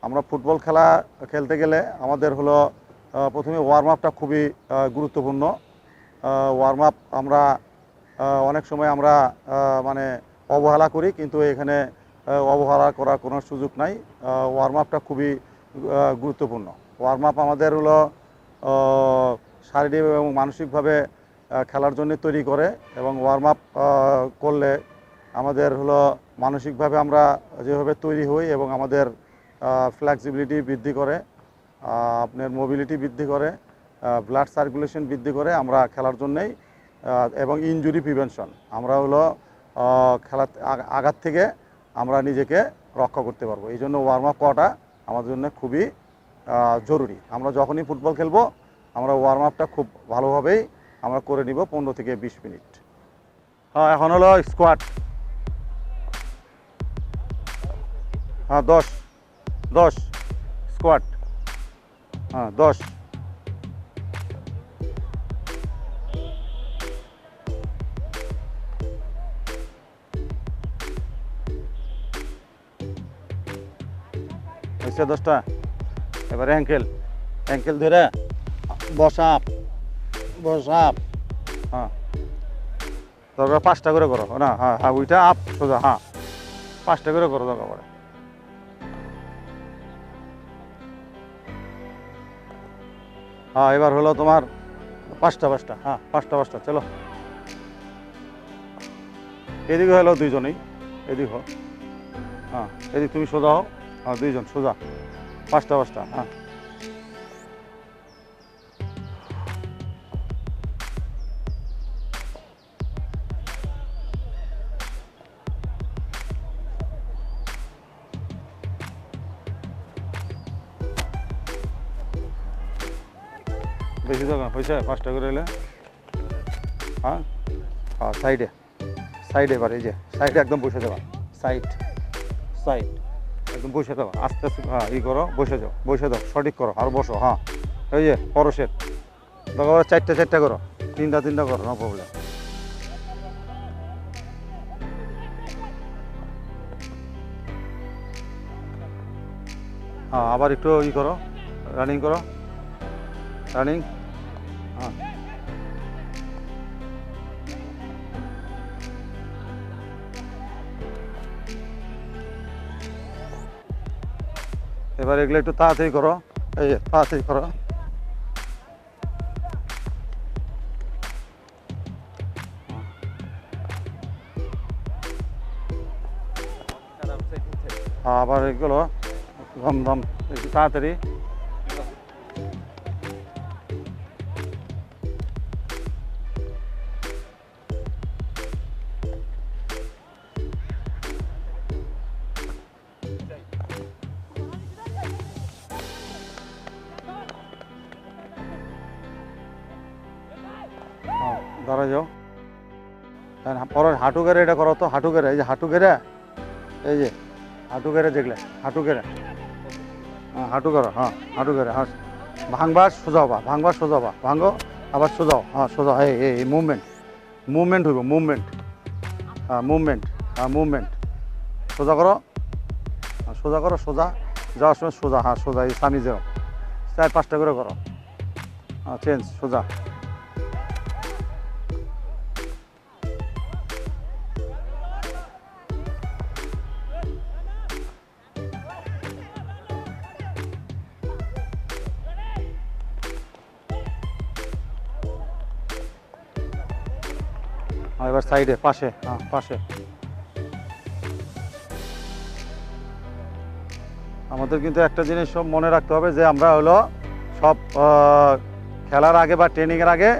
আমরা ফুটবল খেলা খেলতে গেলে আমাদের হলো প্রথমে ওয়ার্ম আপটা খুবই গুরুত্বপূর্ণ। ওয়ার্ম আপ আমরা অনেক সময় আমরা মানে অবহেলা করি, কিন্তু এখানে অবহেলা করার কোনো সুযোগ নাই। ওয়ার্ম আপটা খুবই গুরুত্বপূর্ণ। ওয়ার্ম আপ আমাদের হলো শারীরিক এবং মানসিকভাবে খেলার জন্য তৈরি করে, এবং ওয়ার্ম আপ করলে আমাদের হলো মানসিকভাবে আমরা যেভাবে তৈরি হই এবং আমাদের ফ্লেক্সিবিলিটি বৃদ্ধি করে, আপনার মোবিলিটি বৃদ্ধি করে, ব্লাড সার্কুলেশন বৃদ্ধি করে আমরা খেলার জন্যেই, এবং ইনজুরি প্রিভেনশন আমরা হলো খেলা আঘাত থেকে আমরা নিজেকে রক্ষা করতে পারবো। এই জন্য ওয়ার্ম আপ করাটা আমাদের জন্য খুবই জরুরি। আমরা যখনই ফুটবল খেলবো আমরা ওয়ার্ম আপটা খুব ভালোভাবেই আমরা করে নিব 15 থেকে 20 মিনিট। হ্যাঁ, এখন হলো স্কোয়াড। হ্যাঁ, 10 স্কোয়াড। হ্যাঁ, 10। এসে 10টা। এবারে অ্যাঙ্কেল ধরে বসাপ। হ্যাঁ, দরকার 5টা করে করো না। হ্যাঁ হ্যাঁ, ওইটা আপ সোজা। হ্যাঁ, 5টা করে করো দরকার পড়ে। হ্যাঁ, এবার হলো তোমার 5টা। হ্যাঁ, 5টা। চলো, এদিকে হলো 2জনই। এদিক হো। হ্যাঁ, এদিক তুমি সোজা হও। হ্যাঁ, 2জন সোজা। 5টা। হ্যাঁ, বেশি দরকার হয়েছে। 5টা করে এলে। হ্যাঁ হ্যাঁ, সাইডে এবার এই যে সাইডে একদম বসে দেওয়া। সাইড একদম বসে দেওয়া। আস্তে আস্তে হ্যাঁ ই করো, বসে দাও সঠিক করো আর বসো। হ্যাঁ, এই যে পরশের দরকার 4টা করো। 3টা করো, নো প্রবলেম। হ্যাঁ, আবার একটু ই করো, রানিং করো। হ্যাঁ, এবার এগুলো একটু তাড়াতাড়ি করো। এই যে তাড়াতাড়ি করো। আবার এগুলো ধম একটু তাড়াতাড়ি। দাঁড়া যাও। পরের হাঁটু গেড়ে এটা করো তো। হাঁটু গেড়ে, এই যে হাঁটু গেড়ে, এই যে হাঁটু গেড়ে দেখলে, হাঁটু গেড়ে। হ্যাঁ, হাঁটু করো। হ্যাঁ, হাঁটু গেড়ে। হ্যাঁ, ভাঙবার সোজা হবা, ভাঙো আবার সোজাও। হ্যাঁ, সোজা। এই মুভমেন্ট হইব। হ্যাঁ, মুভমেন্ট। সোজা করো। সোজা যাওয়ার সময় সোজা। হ্যাঁ, সোজা। এই সামি যাও। 4-5টা করে করো। হ্যাঁ, চেঞ্জ সোজা। এবার সাইডে, পাশে। হ্যাঁ, পাশে। আমাদের কিন্তু একটা জিনিস সব মনে রাখতে হবে যে আমরা হলো সব খেলার আগে বা ট্রেনিংয়ের আগে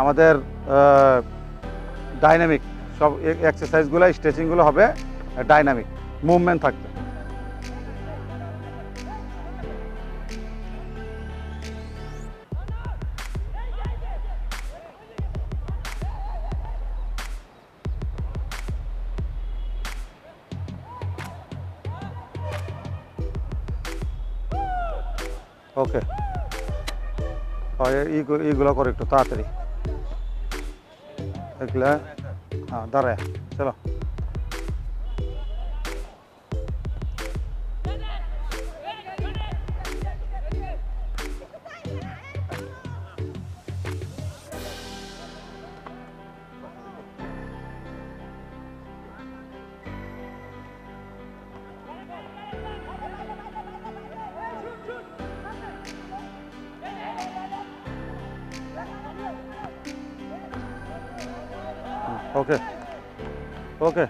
আমাদের ডাইনামিক সব এক্সারসাইজগুলো, স্ট্রেচিংগুলো হবে ডাইনামিক, মুভমেন্ট থাকবে। ওকে, এইগুলো করে একটু তাড়াতাড়ি এগুলা। হ্যাঁ, দাঁড়ায়। চলো। ওকে ওকে